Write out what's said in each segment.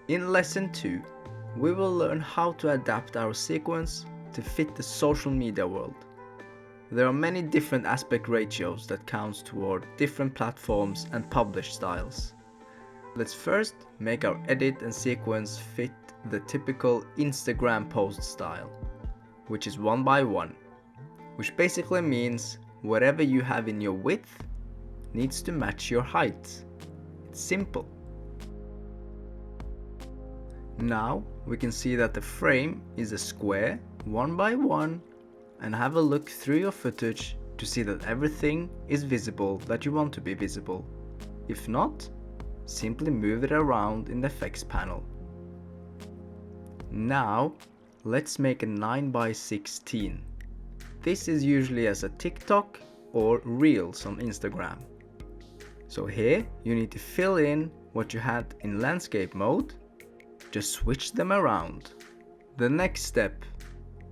In lesson 2, we will learn how to adapt our sequence to fit the social media world. There are many different aspect ratios that counts toward different platforms and publish styles. Let's first make our edit and sequence fit the typical Instagram post style, which is 1 by 1, which basically means whatever you have in your width needs to match your height. It's simple. Now we can see that the frame is a square 1 by 1, and have a look through your footage to see that everything is visible that you want to be visible. If not, simply move it around in the effects panel. Now let's make a 9 by 16. This is usually as a TikTok or Reels on Instagram. So here you need to fill in what you had in landscape mode, just switch them around. The next step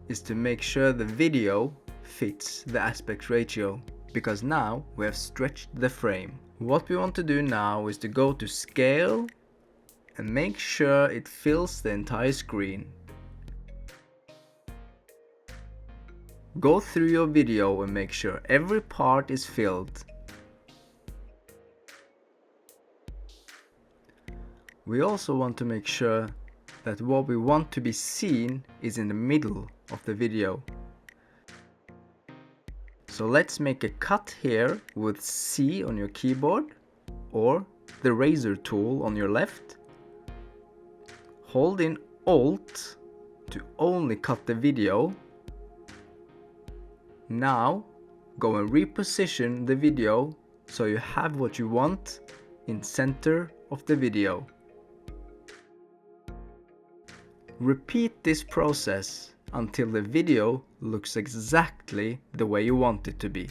is to make sure the video fits the aspect ratio, because now we have stretched the frame. What we want to do now is to go to scale and make sure it fills the entire screen. Go through your video and make sure every part is filled. We also want to make sure that what we want to be seen is in the middle of the video. So let's make a cut here with C on your keyboard or the razor tool on your left. Hold in Alt to only cut the video. Now go and reposition the video so you have what you want in center of the video. Repeat this process until the video looks exactly the way you want it to be.